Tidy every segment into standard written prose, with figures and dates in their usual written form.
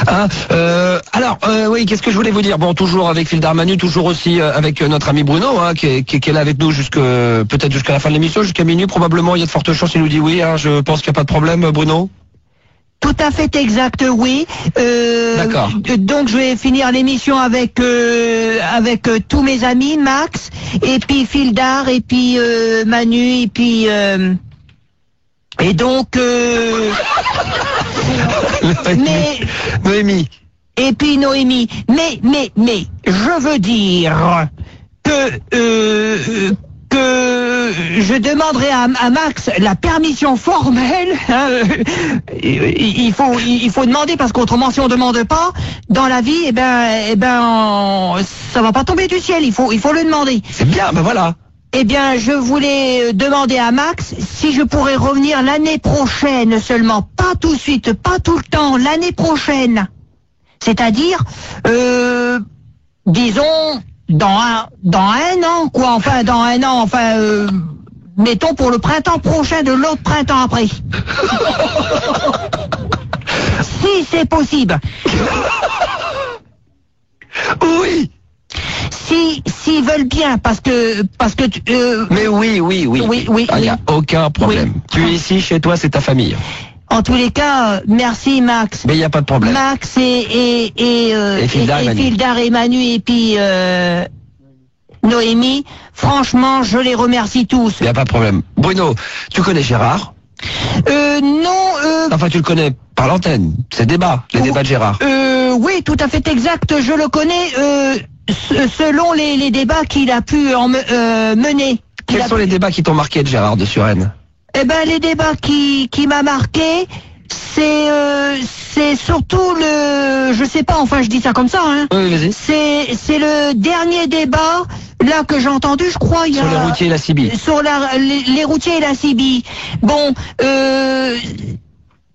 Hein, alors, oui, qu'est-ce que je voulais vous dire? Bon, toujours avec Phil Darmanu, toujours aussi avec notre ami Bruno, hein, qui est là avec nous peut-être jusqu'à la fin de l'émission, jusqu'à minuit probablement. Il y a de fortes chances, il nous dit oui. Hein, je pense qu'il n'y a pas de problème, Bruno. Tout à fait exact, oui. D'accord. Donc je vais finir l'émission avec tous mes amis, Max, et puis Fildar, et puis Manu, et puis et donc Noémie. Et puis Noémie. Mais je veux dire que je demanderai à Max la permission formelle. Hein, il faut demander, parce qu'autrement, si on demande pas dans la vie, eh ben, ça va pas tomber du ciel. Il faut le demander. C'est bien, ben voilà. Eh bien, je voulais demander à Max si je pourrais revenir l'année prochaine seulement, pas tout de suite, pas tout le temps, l'année prochaine. C'est-à-dire, disons, dans un an, quoi, enfin, dans un an, enfin, mettons pour le printemps prochain de l'autre printemps après. Si c'est possible. Oui. S'ils veulent bien, parce que Mais oui. Ah, y a aucun problème. Oui. Tu es ici, chez toi, c'est ta famille. En tous les cas, merci Max. Mais il n'y a pas de problème. Max et Fildar et Manu et puis Noémie, franchement, je les remercie tous. Il n'y a pas de problème. Bruno, tu connais Gérard? Non. Enfin, tu le connais par l'antenne. C'est débat, les débats de Gérard. Oui, tout à fait exact. Je le connais selon les débats qu'il a pu mener. Quels sont les débats qui t'ont marqué de Gérard de Suresnes? Eh ben, les débats qui m'a marqué, c'est surtout je sais pas, enfin je dis ça comme ça, hein. Oui, vas-y. C'est le dernier débat, là, que j'ai entendu, je crois, il y a... Sur les routiers et la CIBI. Sur les routiers et la CIBI. Bon,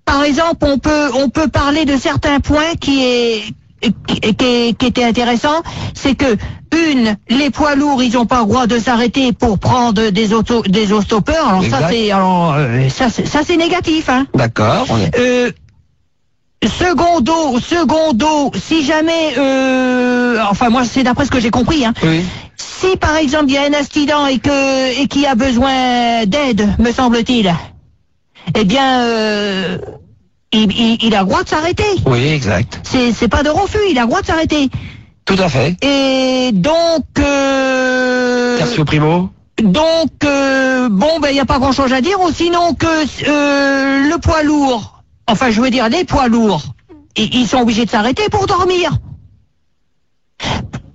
par exemple, on peut parler de certains points qui étaient intéressants. C'est que, les poids lourds, ils n'ont pas le droit de s'arrêter pour prendre des autostoppeurs. Alors exact. ça c'est négatif, hein. D'accord. Secondo, si jamais, enfin moi c'est d'après ce que j'ai compris, hein. Oui. Si par exemple il y a un incident et qu'il y a besoin d'aide, me semble-t-il, eh bien, il a le droit de s'arrêter. Oui, exact. C'est pas de refus, il a le droit de s'arrêter. Tout à fait. Et donc... Tertio primo. Donc, bon, ben, il n'y a pas grand-chose à dire, ou sinon que le poids lourd, enfin, je veux dire, les poids lourds, ils sont obligés de s'arrêter pour dormir.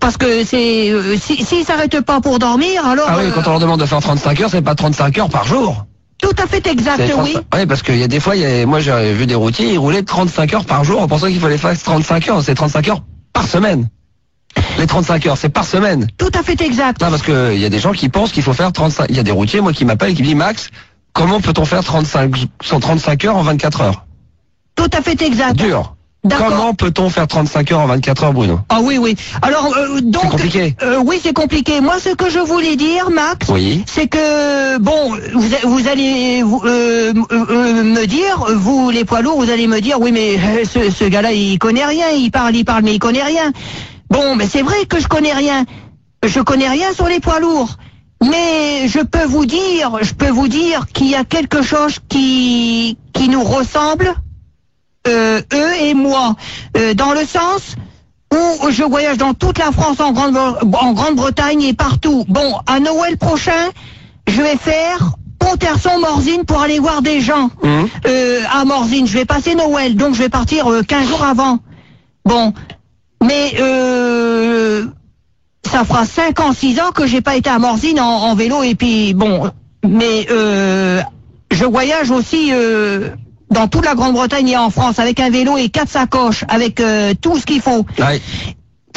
Parce que s'ils s'arrêtent pas pour dormir, alors... Ah oui, quand on leur demande de faire 35 heures, c'est pas 35 heures par jour. Tout à fait exact, oui. Oui, parce qu'il y a des fois, moi j'ai vu des routiers, ils roulaient 35 heures par jour en pensant qu'il fallait faire 35 heures. C'est 35 heures par semaine. Les 35 heures, c'est par semaine. Tout à fait exact. Non, parce que il y a des gens qui pensent qu'il faut faire 35. Il y a des routiers, moi, qui m'appellent et qui me disent, Max, comment peut-on faire 135 heures en 24 heures? Tout à fait exact. Dur. D'accord. Comment peut-on faire 35 heures en 24 heures, Bruno? Ah oui. Alors, donc... C'est compliqué. Oui, c'est compliqué. Moi, ce que je voulais dire, Max, oui, c'est que, bon, vous allez me dire, vous, les poids lourds, vous allez me dire, oui, mais ce gars-là, il connaît rien, il parle, mais il connaît rien. Bon, mais c'est vrai que je connais rien. Je connais rien sur les poids lourds. Mais je peux vous dire qu'il y a quelque chose qui nous ressemble, eux et moi, dans le sens où je voyage dans toute la France, en Grande-Bretagne et partout. Bon, à Noël prochain, je vais faire Ponterson-Morzine pour aller voir des gens. À Morzine, je vais passer Noël, donc je vais partir 15 jours avant. Bon, mais ça fera 5 ans, 6 ans que j'ai pas été à Morzine en vélo, et puis bon, mais je voyage aussi dans toute la Grande-Bretagne et en France avec un vélo et 4 sacoches, avec tout ce qu'il faut. Ouais,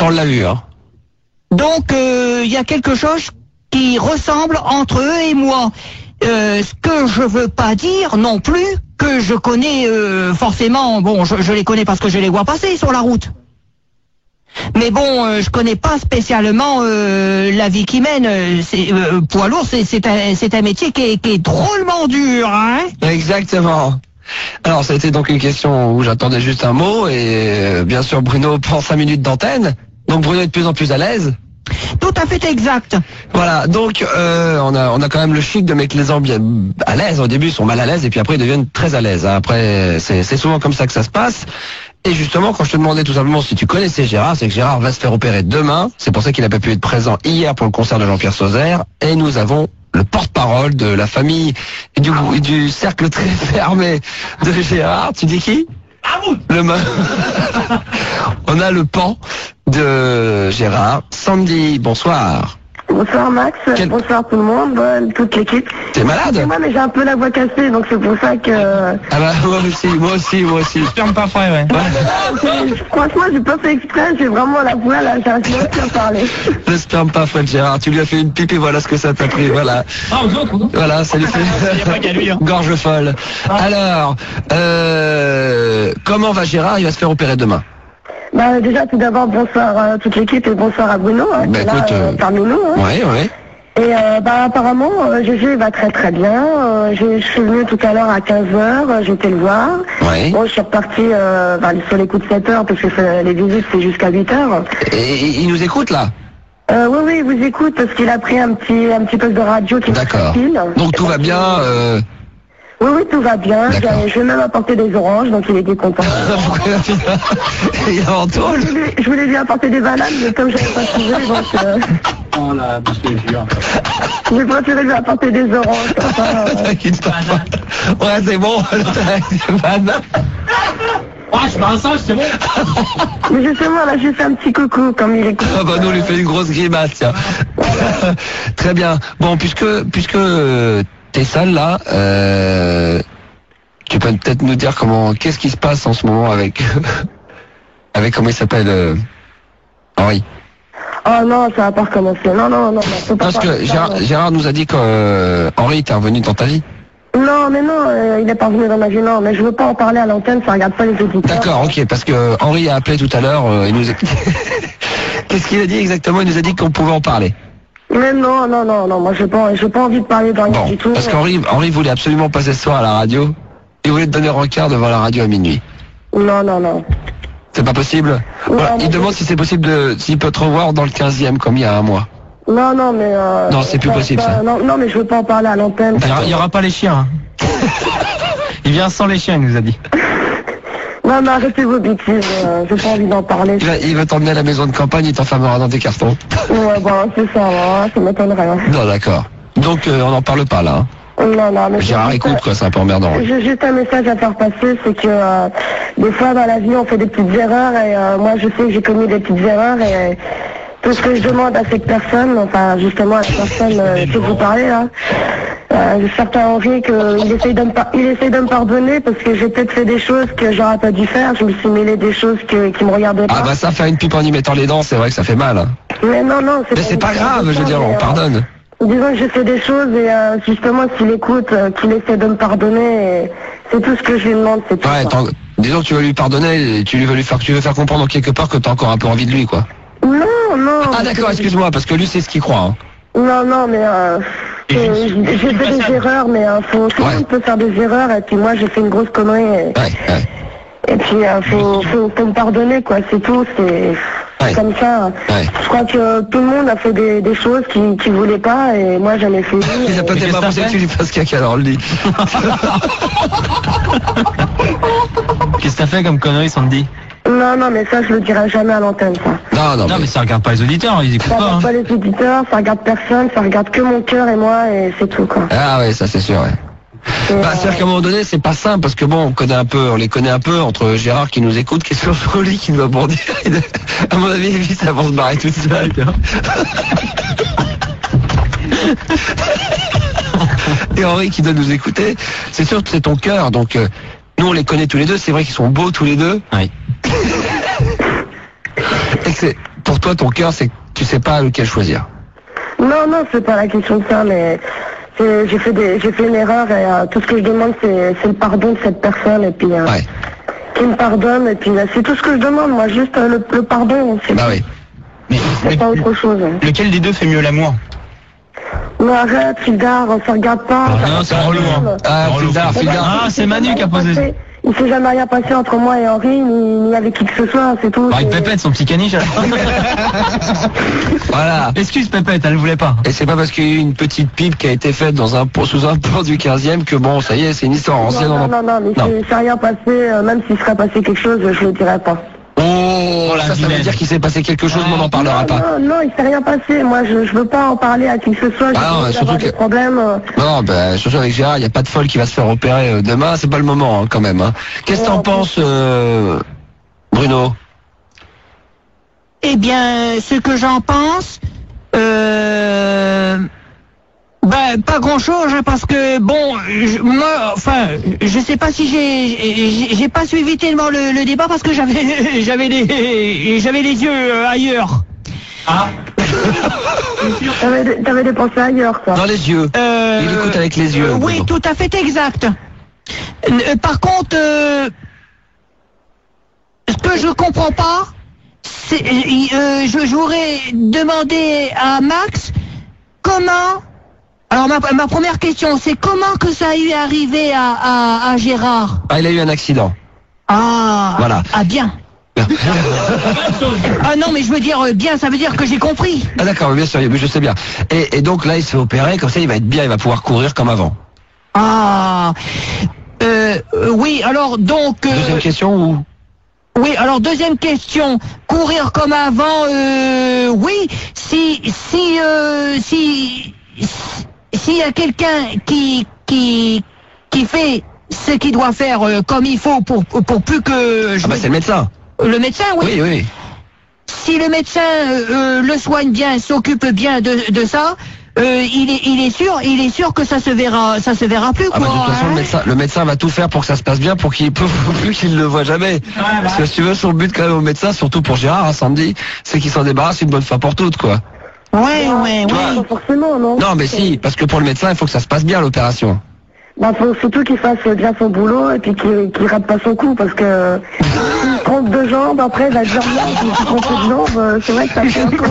on l'a vu, hein. Donc il y a quelque chose qui ressemble entre eux et moi. Ce que je veux pas dire non plus que je connais forcément, bon, je les connais parce que je les vois passer sur la route. Mais bon, je connais pas spécialement la vie qu'ils mènent. Poids lourd, c'est un métier qui est drôlement dur, hein. Exactement. Alors, ça a été donc une question où j'attendais juste un mot et bien sûr Bruno prend 5 minutes d'antenne. Donc Bruno est de plus en plus à l'aise. Tout à fait exact. Voilà, donc on a quand même le chic de mettre les gens bien à l'aise. Au début, ils sont mal à l'aise et puis après ils deviennent très à l'aise. Après, c'est souvent comme ça que ça se passe. Et justement, quand je te demandais tout simplement si tu connaissais Gérard, c'est que Gérard va se faire opérer demain. C'est pour ça qu'il n'a pas pu être présent hier pour le concert de Jean-Pierre Sauzère. Et nous avons le porte-parole de la famille et du cercle très fermé de Gérard. Tu dis qui? On a le pan de Gérard. Sandy, bonsoir. Bonsoir Max, bonsoir tout le monde, toute l'équipe. T'es malade? Moi, mais j'ai un peu la voix cassée, donc c'est pour ça que... Ah bah moi aussi. Sperme pas frais, ouais. Franchement, j'ai pas fait exprès, j'ai vraiment la voix là, j'arrive même plus à parler. Le sperme pas frais de Gérard, tu lui as fait une pipe et voilà ce que ça t'a pris, voilà. Ah, aux autres, non? Voilà, ça lui fait y a pas qu'à lui, hein. Gorge folle. Alors, comment va Gérard? Il va se faire opérer demain. Bah déjà, tout d'abord, bonsoir à toute l'équipe et bonsoir à Bruno, hein, Bah, qui est là, écoute, parmi nous. Hein. Ouais. Et bah apparemment, Gégé va très très bien. Je suis venu tout à l'heure à 15h, j'étais le voir. Ouais. Bon, je suis reparti sur les coups de 7h parce que les visites c'est jusqu'à 8h. Et il nous écoute là? Oui, il vous écoute parce qu'il a pris un petit poste de radio qui est D'accord. facile. Donc tout va bien. Oui, tout va bien. D'accord. Je vais même apporter des oranges, donc il était content. Il est en tôle. Je voulais lui apporter des bananes, mais comme je n'avais pas trouvé, donc Oh la blessure. j'ai préféré lui apporter des oranges. Comme ça, T'inquiète pas. Ouais, c'est bon. Ah, je fais un singe, c'est bon. Mais justement, là, j'ai fait un petit coucou, comme il est cool. Ah bah nous, on lui fait une grosse grimace, tiens. Très bien. Bon, puisque t'es sale là, tu peux peut-être nous dire qu'est-ce qui se passe en ce moment avec comment il s'appelle Henri. Oh non, ça va pas recommencer. Non, faut pas Parce que parler de ça, Gérard nous a dit que Henri était revenu dans ta vie. Non, mais non, il est pas venu dans ma vie, non, mais je veux pas en parler à l'antenne, ça regarde pas les auditeurs. D'accord, ok, parce que Henri a appelé tout à l'heure, il nous a... Qu'est-ce qu'il a dit exactement? Il nous a dit qu'on pouvait en parler. Mais non, moi j'ai pas envie de parler de rien Bon, du tout. parce qu'Henri voulait absolument passer ce soir à la radio. Il voulait te donner rencard devant la radio à minuit. Non. C'est pas possible? Voilà, Non, il demande si c'est possible s'il peut te revoir dans le 15e comme il y a un mois. Non, mais... Non, c'est plus possible, ça. Non, mais je veux pas en parler à l'antenne. Il y aura pas les chiens. Hein. Il vient sans les chiens, il nous a dit. Non, mais arrêtez vos bêtises, j'ai pas envie d'en parler. Il va t'emmener à la maison de campagne, il t'enfermera dans tes cartons. Ouais, bon, c'est ça, ça m'étonnerait. Hein. Non, d'accord. Donc, on n'en parle pas, là. Hein. Non, mais... Gérard écoute, quoi, c'est un peu emmerdant. J'ai juste un message à faire passer, c'est que des fois dans la vie on fait des petites erreurs et moi je sais que j'ai commis des petites erreurs et tout ce que je demande à cette personne, enfin justement à la personne que vous parlez là, certain Henri qu'il essaye de me pardonner parce que j'ai peut-être fait des choses que j'aurais pas dû faire, je me suis mêlé des choses qui me regardaient pas. Ah bah ça, faire une pipe en y mettant les dents, c'est vrai que ça fait mal. Hein. Mais non, Mais c'est pas grave, je veux dire, on pardonne. Disons que j'ai fait des choses et justement s'il écoute, qu'il essaie de me pardonner, et c'est tout ce que je lui demande, c'est tout. Ouais, disons que tu veux lui pardonner, et tu veux faire comprendre quelque part que t'as encore un peu envie de lui, quoi. Non. Ah d'accord, excuse-moi, parce que lui c'est ce qu'il croit. Hein. Non, mais j'ai fait des erreurs, mais tout le monde peut faire des erreurs, et puis moi j'ai fait une grosse connerie. Et puis faut me pardonner, quoi, c'est tout, c'est comme ça. Ouais. Je crois que tout le monde a fait des choses qu'il voulait pas, et moi j'en ai fait une. Il a peut-être pas pensé que tu lui fasses caca dans le lit. Qu'est-ce que t'as fait comme connerie, Sandy? Non, mais ça je le dirai jamais à l'antenne, ça. Non, mais ça regarde pas les auditeurs, ils écoutent Ça pas. regarde pas les auditeurs, ça regarde personne, ça regarde que mon cœur et moi, et c'est tout, quoi. Ah ouais, ça c'est sûr, ouais. C'est-à-dire qu'à un moment donné, c'est pas simple, parce que bon, on les connaît un peu, entre Gérard qui nous écoute, qui est sur le lit, qui doit bondir. À mon avis, lui, ça va se barrer toute seule. Et Henri qui doit nous écouter, c'est sûr que c'est ton cœur, donc nous on les connaît tous les deux, c'est vrai qu'ils sont beaux tous les deux. Oui. Et que pour toi, ton cœur, c'est que tu sais pas lequel choisir. Non, c'est pas la question de ça, mais j'ai fait une erreur et tout ce que je demande c'est le pardon de cette personne et puis qu'il me pardonne et puis c'est tout ce que je demande, moi, juste le pardon. Bah oui. C'est pas autre chose. Lequel des deux fait mieux l'amour? Mais arrête, Fildar, on se regarde pas. Non, c'est relou, hein. Ah, Fildar. Ah, c'est Manu qui a posé. Il s'est jamais rien passé entre moi et Henri, ni avec qui que ce soit, c'est tout. Avec Pépette, son petit caniche. Voilà. Excuse Pépette, elle voulait pas. Et c'est pas parce qu'il y a eu une petite pipe qui a été faite sous un pont du 15e que bon, ça y est, c'est une histoire ancienne. Non, mais c'est rien passé, même s'il serait passé quelque chose, je le dirais pas. Oh, ça veut dire qu'il s'est passé quelque chose, mais on n'en parlera pas. Non, il s'est rien passé. Moi, je veux pas en parler à qui que ce soit. Ah, surtout que... problèmes. Non, ben, surtout avec Gérard, il n'y a pas de folle qui va se faire opérer demain. C'est pas le moment, hein, quand même. Hein. Qu'est-ce que t'en penses, Bruno? Eh bien, ce que j'en pense, ben, pas grand-chose, hein, parce que, bon, je sais pas si j'ai pas suivi tellement le débat parce que j'avais les yeux ailleurs. Ah. T'avais des pensées ailleurs, quoi. Dans les yeux. Il écoute avec les yeux. Oui, tout à fait exact. Par contre, ce que je comprends pas, c'est, je voudrais demander à Max comment. Alors ma première question, c'est comment que ça a eu arrivé à Gérard? Ah, il a eu un accident. Ah. Voilà. Ah bien. Ah non, mais je veux dire bien, ça veut dire que j'ai compris. Ah d'accord, bien sûr, je sais bien. Et donc là, il se fait opérer, comme ça, il va être bien, il va pouvoir courir comme avant. Ah. Oui, alors donc. Deuxième question ou? Oui, alors deuxième question, courir comme avant, oui, s'il y a quelqu'un qui fait ce qu'il doit faire comme il faut pour plus que... Ah bah c'est le médecin. Le médecin, oui. Oui. Si le médecin le soigne bien, s'occupe bien de ça, il est sûr que ça se verra plus, quoi. Ah bah, de toute façon, le médecin va tout faire pour que ça se passe bien, pour qu'il plus qu'il le voit jamais. Parce que si tu veux, son but quand même au médecin, surtout pour Gérard, hein, samedi, c'est qu'il s'en débarrasse une bonne fois pour toutes, quoi. Ouais. Pas forcément, non. Non, mais si, parce que pour le médecin, il faut que ça se passe bien, l'opération. Bah, faut surtout qu'il fasse bien son boulot et puis qu'il rate pas son coup, parce que s'il trompe de jambes, après il va dire bien, s'il trompe de jambes, c'est vrai que ça fait un coup.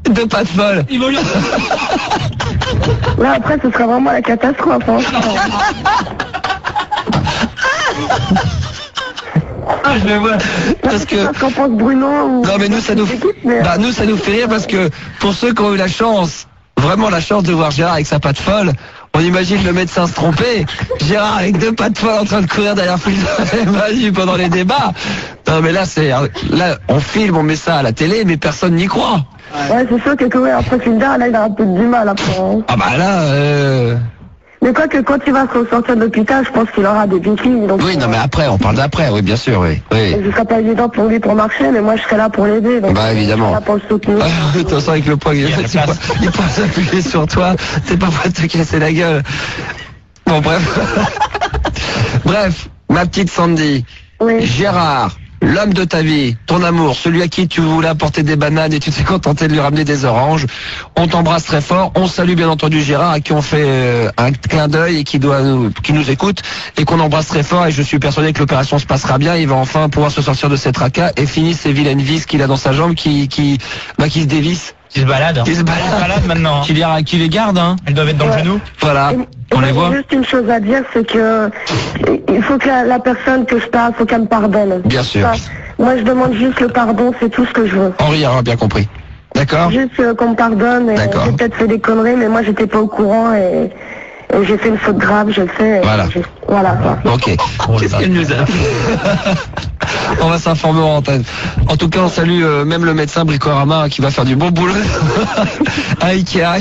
Deux pas de folle. Là après ce sera vraiment la catastrophe, hein. Ah, je le vois. Parce que... Parce qu'on pense Bruno ou... Non mais nous ça nous fait rire parce que pour ceux qui ont eu la chance, vraiment la chance de voir Gérard avec sa patte folle, on imagine le médecin se tromper, Gérard avec deux pattes folles en train de courir derrière Manu pendant les débats. Non mais là on filme, on met ça à la télé, mais personne n'y croit. Ouais, c'est sûr que courir après Fildar, là il a un peu du mal après. Hein. Ah bah là... Mais quoi que quand il va se sortir de l'hôpital, je pense qu'il aura des béquilles. Donc, oui, non mais après, on parle d'après, oui, bien sûr, oui. Ce sera pas évident pour lui pour marcher, mais moi je serai là pour l'aider. Bah évidemment. Je serai là pour le soutenir. De toute façon, avec le poids qu'il fait, il peut s'appuyer sur toi, c'est pas pour te casser la gueule. Bon, bref. Bref, ma petite Sandy. Oui. Gérard, l'homme de ta vie, ton amour, celui à qui tu voulais apporter des bananes et tu t'es contenté de lui ramener des oranges. On t'embrasse très fort. On salue bien entendu Gérard à qui on fait un clin d'œil et qui nous écoute et qu'on embrasse très fort. Et je suis persuadé que l'opération se passera bien. Il va enfin pouvoir se sortir de cette tracas et finir ces vilaines vis qu'il a dans sa jambe qui se dévissent. Qui se balade. Qui se balade maintenant. Qui les garde, hein. Elles doivent être dans le genou. Voilà. On les voit. Juste une chose à dire, c'est que il faut que la personne que je parle, faut qu'elle me pardonne. Bien sûr. Moi, je demande juste le pardon, c'est tout ce que je veux. Henri aura bien compris. D'accord. Juste qu'on me pardonne. Et j'ai peut-être fait des conneries, mais moi, j'étais pas au courant et j'ai fait une faute grave, je le sais. Voilà. Voilà. Ok. Qu'est-ce qu'elle nous a On va s'informer en antenne. En tout cas, on salue même le médecin Bricorama qui va faire du bon boulot à Ikea.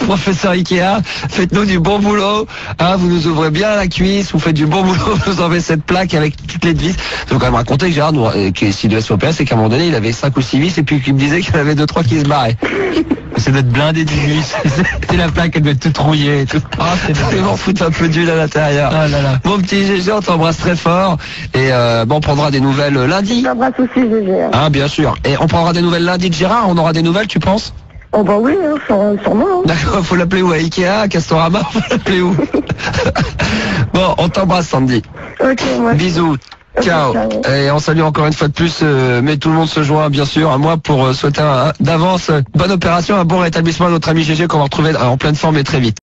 Professeur Ikea, faites-nous du bon boulot. Hein, vous nous ouvrez bien la cuisse, vous faites du bon boulot, vous enlevez cette plaque avec toutes les vis. Il faut quand même raconter que Gérard, s'il devait s'opérer, c'est qu'à un moment donné, il avait 5 ou 6 vis et puis qu'il me disait qu'il y en avait 2-3 qui se barraient. C'est d'être blindé de vis. C'est la plaque, elle doit être toute rouillée et tout. Oh, c'est bon, foutre un peu d'huile à l'intérieur. Ah là là. Mon petit GG, on t'embrasse très fort. Et on prendra des nouvelles lundi. Je t'embrasse aussi, GG. Ah, bien sûr. Et on prendra des nouvelles lundi de Gérard. On aura des nouvelles, tu penses? Oh bah oui, hein, sûrement. Hein. D'accord, faut l'appeler où? À Ikea, à Castorama, faut l'appeler où? Bon, on t'embrasse, Sandy. Ok, moi. Bisous. Ciao. Et on salue encore une fois de plus, mais tout le monde se joint bien sûr à moi pour souhaiter d'avance bonne opération, un bon rétablissement à notre ami GG qu'on va retrouver en pleine forme et très vite.